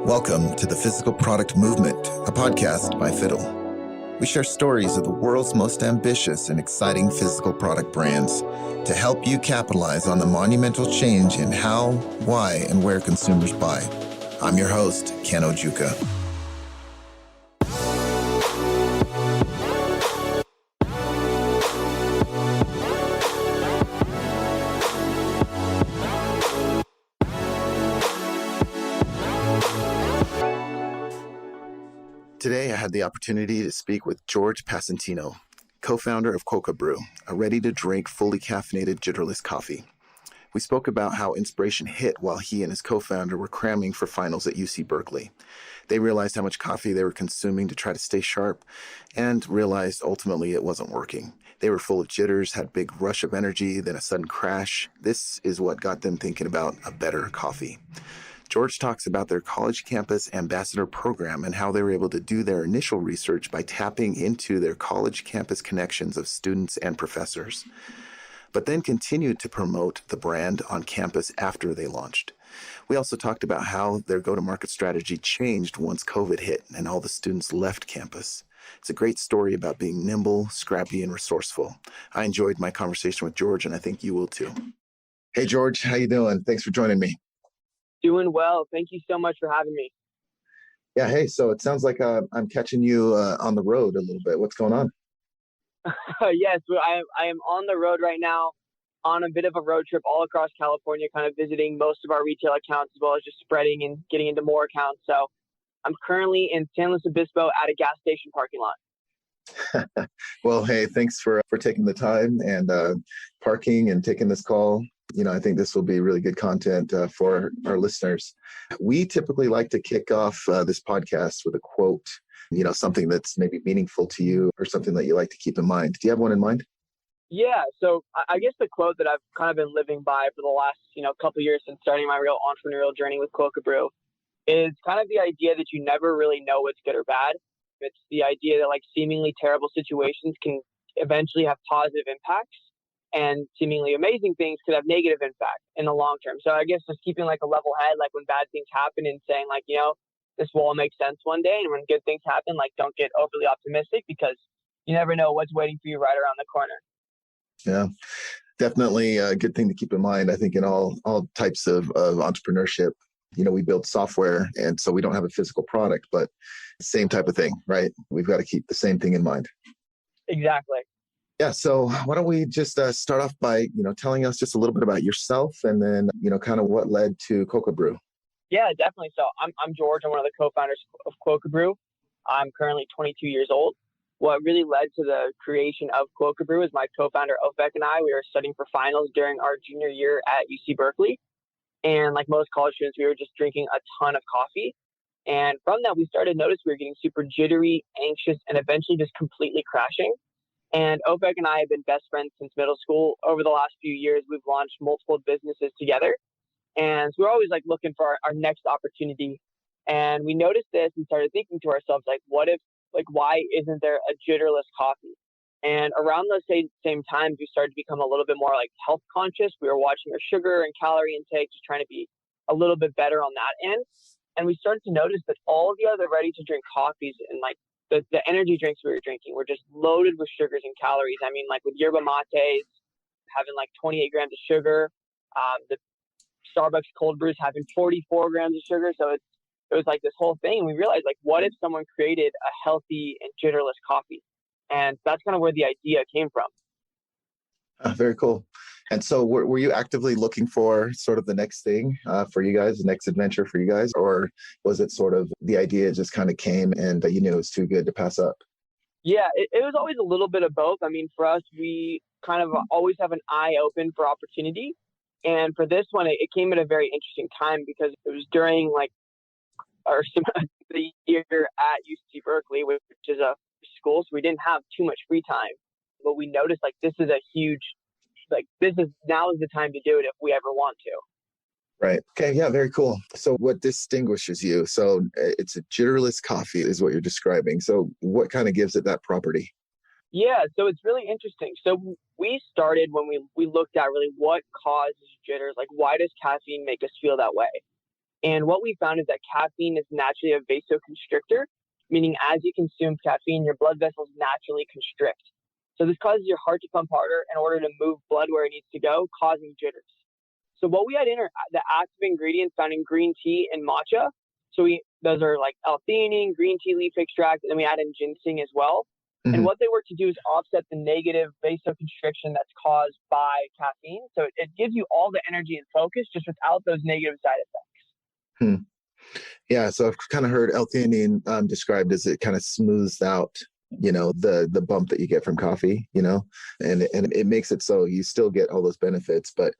Welcome to the Physical Product Movement, a podcast by Fiddle. We share stories of the world's most ambitious and exciting physical product brands to help you capitalize on the monumental change in how, why, and where consumers buy. I'm your host, Ken Ojuka. Today, I had the opportunity to speak with George Passantino, co-founder of Quokka Brew, a ready-to-drink, fully caffeinated, jitterless coffee. We spoke about how inspiration hit while he and his co-founder were cramming for finals at UC Berkeley. They realized how much coffee they were consuming to try to stay sharp and realized ultimately it wasn't working. They were full of jitters, had a big rush of energy, then a sudden crash. This is what got them thinking about a better coffee. George talks about their college campus ambassador program and how they were able to do their initial research by tapping into their college campus connections of students and professors, but then continued to promote the brand on campus after they launched. We also talked about how their go-to-market strategy changed once COVID hit and all the students left campus. It's a great story about being nimble, scrappy, and resourceful. I enjoyed my conversation with George, and I think you will too. Hey, George, how you doing? Thanks for joining me. Doing well. Thank you so much for having me. Yeah, hey, so it sounds like I'm catching you on the road a little bit. What's going on? Yes, I am on the road right now on a bit of a road trip all across California, kind of visiting most of our retail accounts as well as just spreading and getting into more accounts. So I'm currently in San Luis Obispo at a gas station parking lot. Well, hey, thanks for taking the time and parking and taking this call. You know, I think this will be really good content for our listeners. We typically like to kick off this podcast with a quote, you know, something that's maybe meaningful to you or something that you like to keep in mind. Do you have one in mind? Yeah, so I guess the quote that I've kind of been living by for the last, couple of years since starting my real entrepreneurial journey with Quokka Brew is kind of the idea that you never really know what's good or bad. It's the idea that like seemingly terrible situations can eventually have positive impacts, and seemingly amazing things could have negative impact in the long term. So I guess just keeping like a level head, like when bad things happen and saying like, this will all make sense one day. And when good things happen, like don't get overly optimistic because you never know what's waiting for you right around the corner. Yeah, definitely a good thing to keep in mind. I think in all types of entrepreneurship, we build software and so we don't have a physical product, but same type of thing, right? We've got to keep the same thing in mind. Exactly. Yeah. So why don't we just start off by, telling us just a little bit about yourself and then, kind of what led to Quokka Brew. Yeah, definitely. So I'm George. I'm one of the co-founders of Quokka Brew. I'm currently 22 years old. What really led to the creation of Quokka Brew is my co-founder, Oat and I. We were studying for finals during our junior year at UC Berkeley. And like most college students, we were just drinking a ton of coffee. And from that, we started to notice we were getting super jittery, anxious, and eventually just completely crashing. And Opec and I have been best friends since middle school. Over the last few years, we've launched multiple businesses together. And so we're always like looking for our next opportunity. And we noticed this and started thinking to ourselves, like, why isn't there a jitterless coffee? And around those same times, we started to become a little bit more like health conscious. We were watching our sugar and calorie intake, just trying to be a little bit better on that end. And we started to notice that all of the other ready to drink coffees and like the energy drinks we were drinking were just loaded with sugars and calories. I mean, like with yerba mates, having like 28 grams of sugar, the Starbucks cold brews having 44 grams of sugar. So it was like this whole thing. And we realized like, what if someone created a healthy and jitterless coffee? And that's kind of where the idea came from. Very cool. And so were you actively looking for sort of the next thing for you guys, the next adventure for you guys? Or was it sort of the idea just kind of came and you knew it was too good to pass up? Yeah, it was always a little bit of both. I mean, for us, we kind of always have an eye open for opportunity. And for this one, it came at a very interesting time because it was during like the year at UC Berkeley, which is a school. So we didn't have too much free time. But we noticed like this is a huge, now is the time to do it if we ever want to. Right. Okay. Yeah. Very cool. So what distinguishes you? So it's a jitterless coffee is what you're describing. So what kind of gives it that property? Yeah. So it's really interesting. So we started when we looked at really what causes jitters, like why does caffeine make us feel that way? And what we found is that caffeine is naturally a vasoconstrictor, meaning as you consume caffeine, your blood vessels naturally constrict. So this causes your heart to pump harder in order to move blood where it needs to go, causing jitters. So what we had in are the active ingredients found in green tea and matcha. So those are like L-theanine, green tea leaf extract, and then we add in ginseng as well. Mm-hmm. And what they work to do is offset the negative vasoconstriction that's caused by caffeine. So it gives you all the energy and focus just without those negative side effects. Yeah, so I've kind of heard L-theanine described as it kind of smooths out, the bump that you get from coffee, and it makes it so you still get all those benefits, but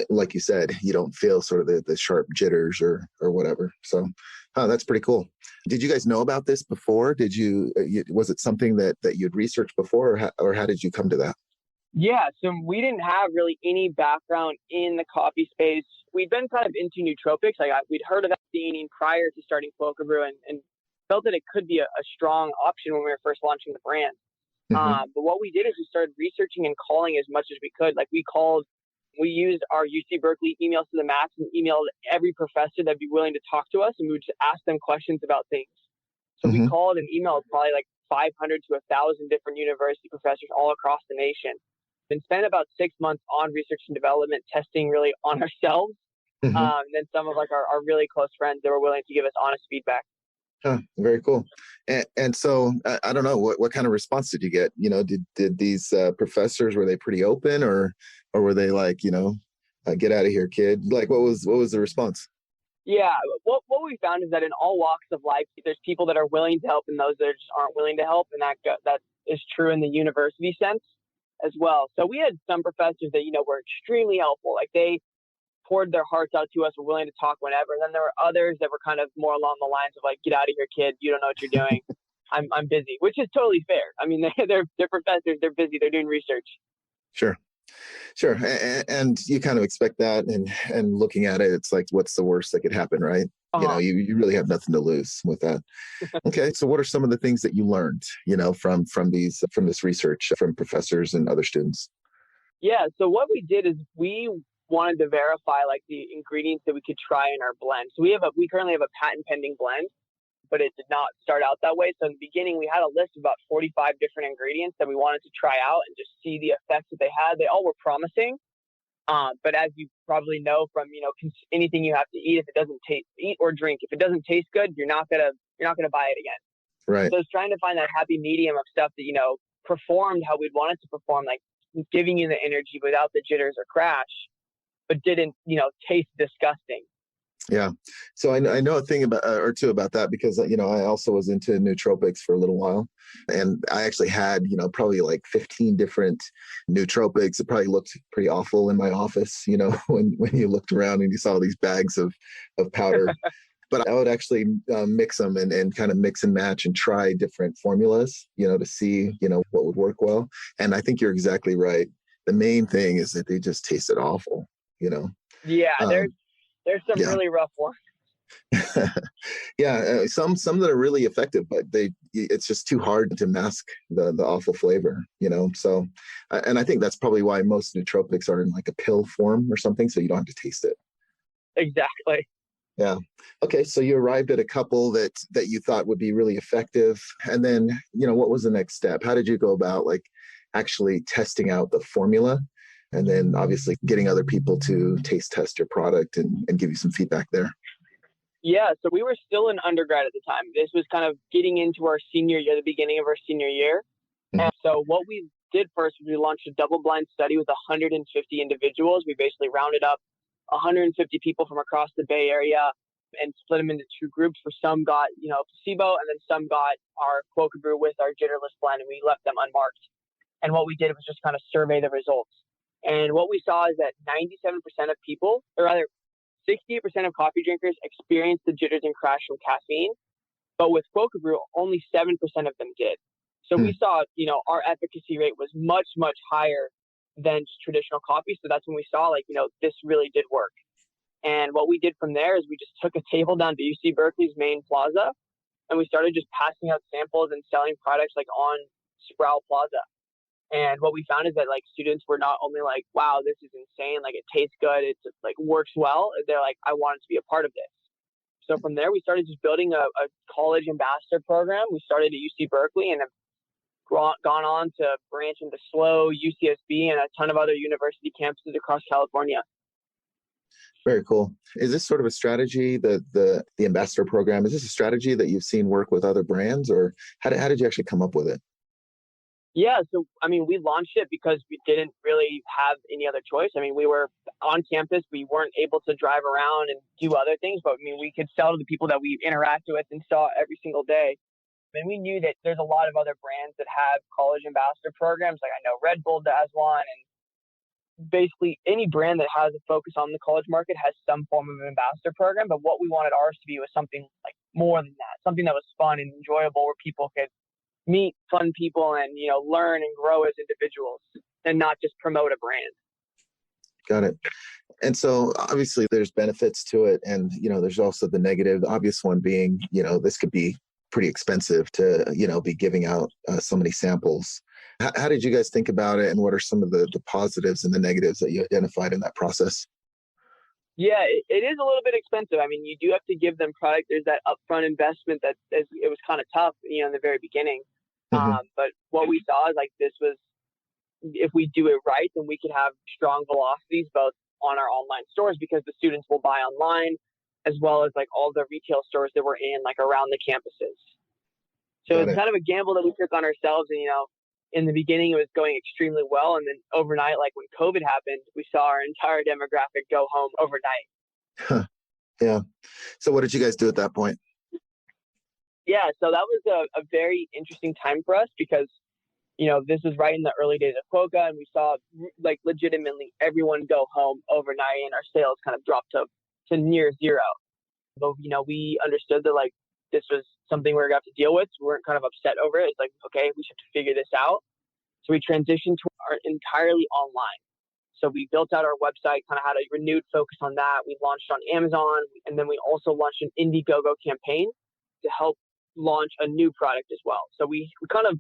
like you said, you don't feel sort of the sharp jitters or whatever. So, that's pretty cool. Did you guys know about this before? Was it something that you'd researched before, or how did you come to that? Yeah, so we didn't have really any background in the coffee space. We'd been kind of into nootropics. We'd heard of theanine prior to starting Quokka Brew and felt that it could be a strong option when we were first launching the brand. Mm-hmm. But what we did is we started researching and calling as much as we could. We used our UC Berkeley emails to the max and emailed every professor that'd be willing to talk to us, and we would just ask them questions about things. So Mm-hmm. we called and emailed probably like 500 to 1,000 different university professors all across the nation. And spent about 6 months on research and development, testing really on ourselves. Mm-hmm. And then some of our really close friends that were willing to give us honest feedback. Very cool. And so I don't know what kind of response did you get? Did these professors, were they pretty open, or were they like, get out of here, kid? Like, what was the response? Yeah, what we found is that in all walks of life, there's people that are willing to help and those that just aren't willing to help, and that is true in the university sense as well. So we had some professors that were extremely helpful. Like, they poured their hearts out to us, were willing to talk whenever. And then there were others that were kind of more along the lines of like, get out of here, kid. You don't know what you're doing. I'm busy, which is totally fair. I mean, they're professors. They're busy. They're doing research. Sure. And you kind of expect that, and looking at it, it's like, what's the worst that could happen, right? Uh-huh. You really have nothing to lose with that. Okay. So what are some of the things that you learned, from this research from professors and other students? Yeah. So what we did is we wanted to verify like the ingredients that we could try in our blend. So we currently have a patent pending blend, but it did not start out that way. So in the beginning, we had a list of about 45 different ingredients that we wanted to try out and just see the effects that they had. They all were promising. But as you probably know from, anything you have to eat, if it doesn't eat or drink, if it doesn't taste good, you're not going to buy it again. Right. So it's trying to find that happy medium of stuff that, performed how we'd want it to perform, like giving you the energy without the jitters or crash, but didn't, taste disgusting. Yeah. So I know a thing about or two about that, because, I also was into nootropics for a little while, and I actually had, probably like 15 different nootropics. It probably looked pretty awful in my office, when you looked around and you saw these bags of powder. But I would actually mix them and kind of mix and match and try different formulas, to see, what would work well. And I think you're exactly right. The main thing is that they just tasted awful, Yeah, there's some yeah. really rough ones. Yeah, some that are really effective, but it's just too hard to mask the awful flavor, So, and I think that's probably why most nootropics are in like a pill form or something, so you don't have to taste it. Exactly. Yeah. Okay. So you arrived at a couple that you thought would be really effective, and then what was the next step? How did you go about like actually testing out the formula? And then obviously getting other people to taste test your product and give you some feedback there. Yeah, so we were still in undergrad at the time. This was kind of getting into our senior year, the beginning of our senior year. Mm-hmm. And so what we did first was we launched a double-blind study with 150 individuals. We basically rounded up 150 people from across the Bay Area and split them into two groups. For some got, placebo, and then some got our Quokka Brew with our jitterless blend, and we left them unmarked. And what we did was just kind of survey the results. And what we saw is that 97% of people, or rather 68% of coffee drinkers, experience the jitters and crash from caffeine. But with Quokka Brew, only 7% of them did. So we saw, our efficacy rate was much, much higher than just traditional coffee. So that's when we saw this really did work. And what we did from there is we just took a table down to UC Berkeley's main plaza, and we started just passing out samples and selling products like on Sproul Plaza. And what we found is that like students were not only like, wow, this is insane, like it tastes good, it's like works well. They're like, I wanted to be a part of this. So from there, we started just building a college ambassador program. We started at UC Berkeley and have gone on to branch into SLO, UCSB, and a ton of other university campuses across California. Very cool. Is this sort of a strategy that the ambassador program, is this a strategy that you've seen work with other brands, or how did you actually come up with it? Yeah, so I mean, we launched it because we didn't really have any other choice. I mean, we were on campus, we weren't able to drive around and do other things, but I mean, we could sell to the people that we interacted with and saw every single day. And we knew that there's a lot of other brands that have college ambassador programs. Like I know Red Bull has one, and basically any brand that has a focus on the college market has some form of ambassador program. But what we wanted ours to be was something like more than that, something that was fun and enjoyable, where people could meet fun people and, you know, learn and grow as individuals and not just promote a brand. Got it. And so obviously there's benefits to it, and there's also the negative, the obvious one being, this could be pretty expensive to be giving out so many samples. How did you guys think about it, and what are some of the positives and the negatives that you identified in that process? Yeah, it is a little bit expensive. I mean, you do have to give them product. There's that upfront investment that it was kind of tough, in the very beginning. But what we saw is like this was, if we do it right, then we could have strong velocities both on our online stores, because the students will buy online, as well as like all the retail stores that we're in, like around the campuses. So it's kind of a gamble that we took on ourselves. And, in the beginning, it was going extremely well. And then overnight, like when COVID happened, we saw our entire demographic go home overnight. Yeah. So what did you guys do at that point? Yeah, so that was a very interesting time for us, because, this was right in the early days of Quokka, and we saw like legitimately everyone go home overnight, and our sales kind of dropped to near zero. But, we understood that like this was something we were going to have to deal with. So we weren't kind of upset over it. It's like, okay, we should figure this out. So we transitioned to our entirely online. So we built out our website, kind of had a renewed focus on that. We launched on Amazon, and then we also launched an Indiegogo campaign to help launch a new product as well. So we kind of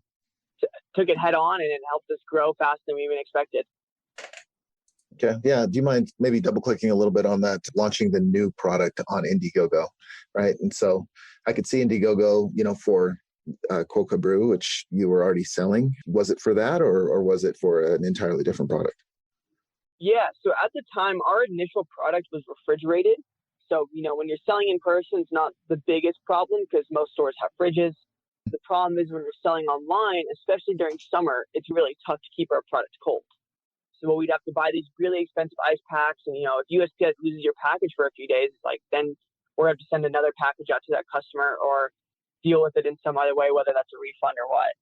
took it head on, and it helped us grow faster than we even expected. Okay. Yeah. Do you mind maybe double clicking a little bit on that, launching the new product on Indiegogo, right? And so I could see Indiegogo, for Quokka Brew, which you were already selling. Was it for that, or was it for an entirely different product? Yeah. So at the time, our initial product was refrigerated. So, when you're selling in person, it's not the biggest problem because most stores have fridges. The problem is when you're selling online, especially during summer, it's really tough to keep our product cold. So we'd have to buy these really expensive ice packs. And, if USPS loses your package for a few days, then we're going to have to send another package out to that customer or deal with it in some other way, whether that's a refund or what.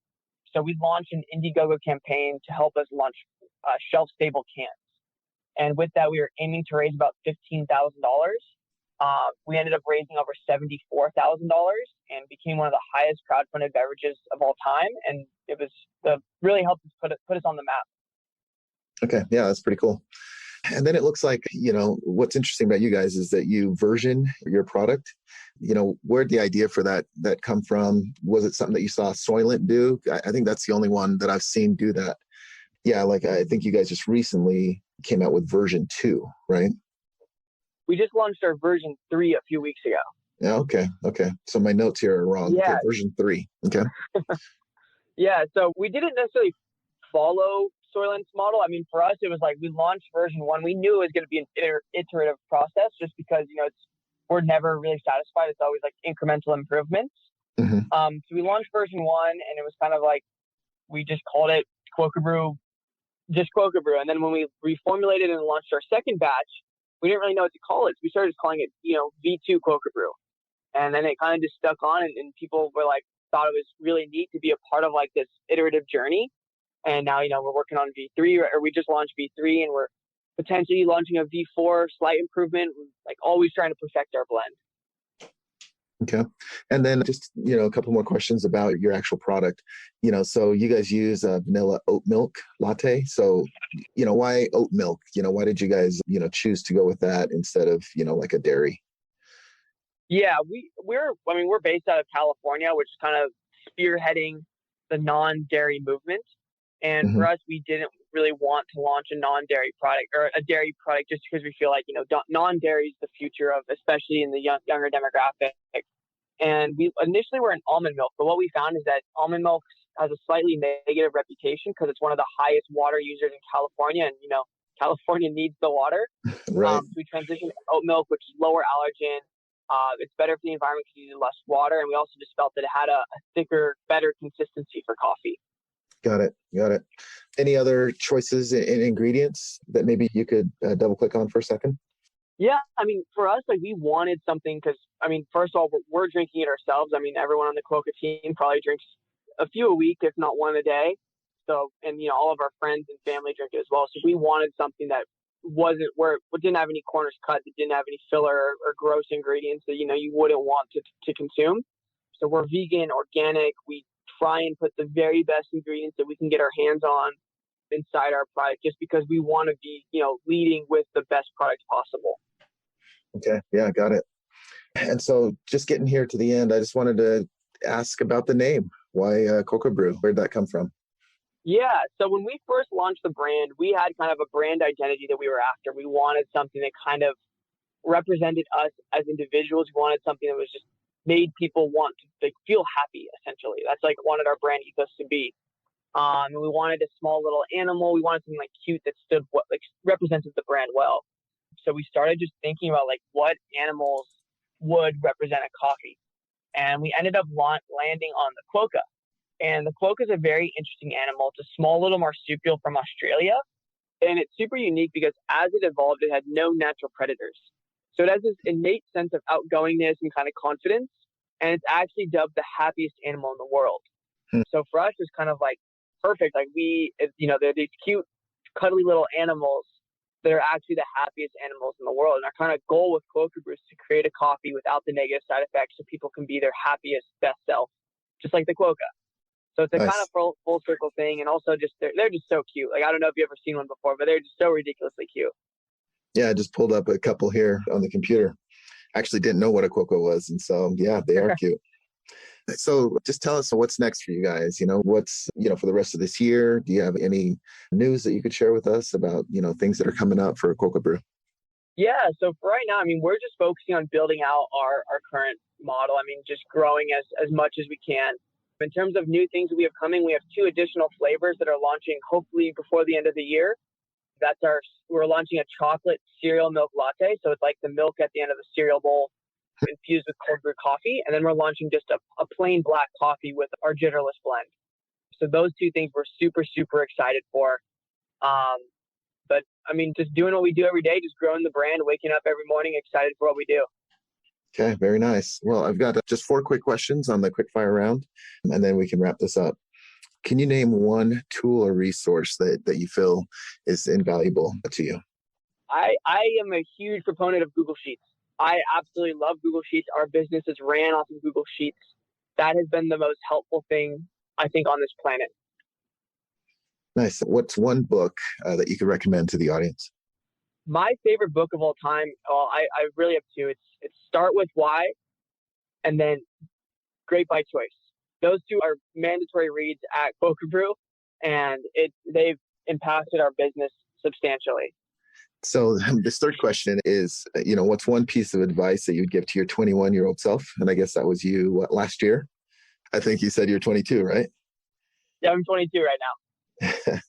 So we launched an Indiegogo campaign to help us launch shelf-stable cans. And with that, we were aiming to raise about $15,000. We ended up raising over $74,000 and became one of the highest crowdfunded beverages of all time. And it was really helped us put us on the map. Okay. Yeah, that's pretty cool. And then it looks like, what's interesting about you guys is that you version your product. Where'd the idea for that come from? Was it something that you saw Soylent do? I think that's the only one that I've seen do that. Yeah, I think you guys just recently came out with version 2, right? We just launched our version 3 a few weeks ago. Yeah, okay. So my notes here are wrong. Yeah. Okay, version 3. Okay. Yeah, so we didn't necessarily follow Soylent's model. I mean, for us, it was like we launched version 1. We knew it was going to be an iterative process, just because, we're never really satisfied. It's always like incremental improvements. So we launched version 1, and it was kind of like we just called it Quokka Brew, just Quokka Brew. And then when we reformulated and launched our second batch, we didn't really know what to call it. So we started calling it, V2 Quokka Brew. And then it kind of just stuck on, and people were like, thought it was really neat to be a part of like this iterative journey. And now, we're working on V3, or we just launched V3, and we're potentially launching a V4, slight improvement, like always trying to perfect our blend. Okay. And then just, a couple more questions about your actual product. So you guys use a vanilla oat milk latte. So, why oat milk? Why did you guys, choose to go with that instead of, like a dairy? Yeah, we're based out of California, which is kind of spearheading the non-dairy movement. And Hmm. for us, we didn't really want to launch a non-dairy product or a dairy product just because we feel like, non-dairy is the future of, especially in the younger demographic. And we initially were in almond milk, but what we found is that almond milk has a slightly negative reputation because it's one of the highest water users in California. And, California needs the water. Right. So we transitioned to oat milk, which is lower allergen. It's better for the environment because you use less water. And we also just felt that it had a thicker, better consistency for coffee. Got it. Got it. Any other choices in ingredients that maybe you could double click on for a second? Yeah, I mean, for us, like we wanted something because, first of all, we're drinking it ourselves. Everyone on the Quokka team probably drinks a few a week, if not one a day. So, and all of our friends and family drink it as well. So we wanted something that wasn't where it didn't have any corners cut, that didn't have any filler or gross ingredients that you wouldn't want to consume. So we're vegan, organic. We try and put the very best ingredients that we can get our hands on inside our product, just because we want to be leading with the best product possible. Okay. Yeah, got it. And so just getting here to the end, I just wanted to ask about the name. Why Quokka Brew? Where'd that come from? Yeah. So when we first launched the brand, we had kind of a brand identity that we were after. We wanted something that kind of represented us as individuals. We wanted something that was just made people want to feel happy, essentially. That's like wanted our brand ethos to be. And we wanted a small little animal. We wanted something like cute that stood represented the brand well. So we started just thinking about like what animals would represent a coffee. And we ended up landing on the Quokka. And the Quokka is a very interesting animal. It's a small little marsupial from Australia. And it's super unique because as it evolved, it had no natural predators. So it has this innate sense of outgoingness and kind of confidence. And it's actually dubbed the happiest animal in the world. Hmm. So for us, it's kind of like perfect. Like they're these cute, cuddly little animals that are actually the happiest animals in the world. And our kind of goal with Quokka Brew is to create a coffee without the negative side effects so people can be their happiest, best self, just like the Quokka. So it's a kind of Nice. full circle thing. And also just, they're just so cute. Like, I don't know if you've ever seen one before, but they're just so ridiculously cute. Yeah, I just pulled up a couple here on the computer. Actually didn't know what a Quokka was. And so, yeah, they are cute. So just tell us what's next for you guys. What's, for the rest of this year? Do you have any news that you could share with us about, things that are coming up for Quokka Brew? Yeah. So for right now, we're just focusing on building out our current model. Just growing as much as we can. In terms of new things that we have coming, we have 2 additional flavors that are launching hopefully before the end of the year. We're launching a chocolate cereal milk latte. So it's like the milk at the end of the cereal bowl infused with cold brew coffee. And then we're launching just a plain black coffee with our jitterless blend. So those 2 things we're super, super excited for. But just doing what we do every day, just growing the brand, waking up every morning, excited for what we do. Okay, very nice. Well, I've got just 4 quick questions on the quick fire round, and then we can wrap this up. Can you name one tool or resource that you feel is invaluable to you? I am a huge proponent of Google Sheets. I absolutely love Google Sheets. Our business is ran off of Google Sheets. That has been the most helpful thing, I think, on this planet. Nice. What's one book that you could recommend to the audience? My favorite book of all time, I really have 2. It's Start With Why and then Great by Choice. Those 2 are mandatory reads at Quokka Brew, and they've impacted our business substantially. So this third question is, what's one piece of advice that you'd give to your 21-year-old self? And I guess that was you, last year? I think you said you're 22, right? Yeah, I'm 22 right now.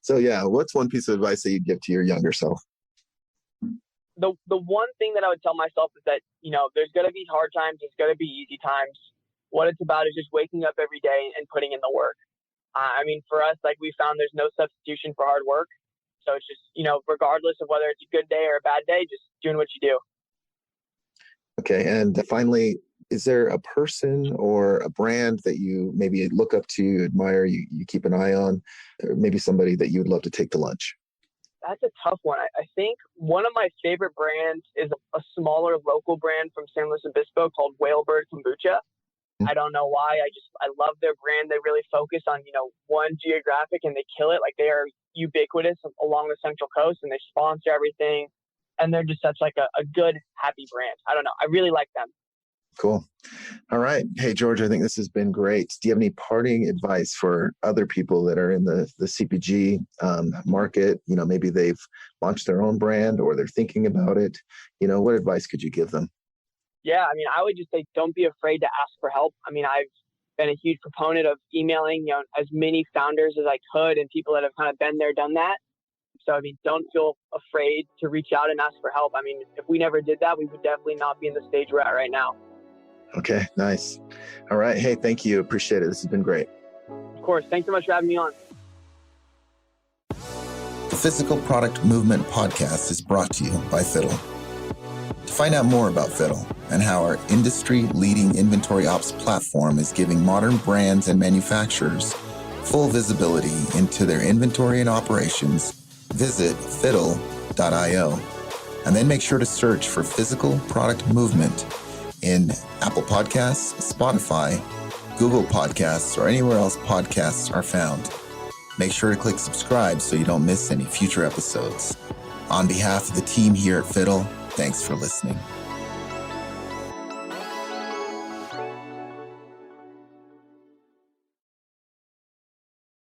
So yeah, what's one piece of advice that you'd give to your younger self? The one thing that I would tell myself is that, there's going to be hard times. There's going to be easy times. What it's about is just waking up every day and putting in the work. For us, like we found there's no substitution for hard work. So it's just, regardless of whether it's a good day or a bad day, just doing what you do. Okay. And finally, is there a person or a brand that you maybe look up to, admire, you keep an eye on, or maybe somebody that you would love to take to lunch? That's a tough one. I think one of my favorite brands is a smaller local brand from San Luis Obispo called Whalebird Kombucha. I don't know why. I love their brand. They really focus on, one geographic and they kill it. Like they are ubiquitous along the Central Coast and they sponsor everything. And they're just such like a good, happy brand. I don't know. I really like them. Cool. All right. Hey, George, I think this has been great. Do you have any parting advice for other people that are in the CPG market? Maybe they've launched their own brand or they're thinking about it. What advice could you give them? Yeah, I mean, I would just say don't be afraid to ask for help. I mean, I've been a huge proponent of emailing, as many founders as I could and people that have kind of been there, done that. So, I mean, don't feel afraid to reach out and ask for help. I mean, if we never did that, we would definitely not be in the stage we're at right now. Okay, nice. All right. Hey, thank you. Appreciate it. This has been great. Of course. Thanks so much for having me on. The Physical Product Movement podcast is brought to you by Fiddle. To find out more about Fiddle and how our industry-leading inventory ops platform is giving modern brands and manufacturers full visibility into their inventory and operations, visit fiddle.io. And then make sure to search for Physical Product Movement in Apple Podcasts, Spotify, Google Podcasts, or anywhere else podcasts are found. Make sure to click subscribe so you don't miss any future episodes. On behalf of the team here at Fiddle, thanks for listening.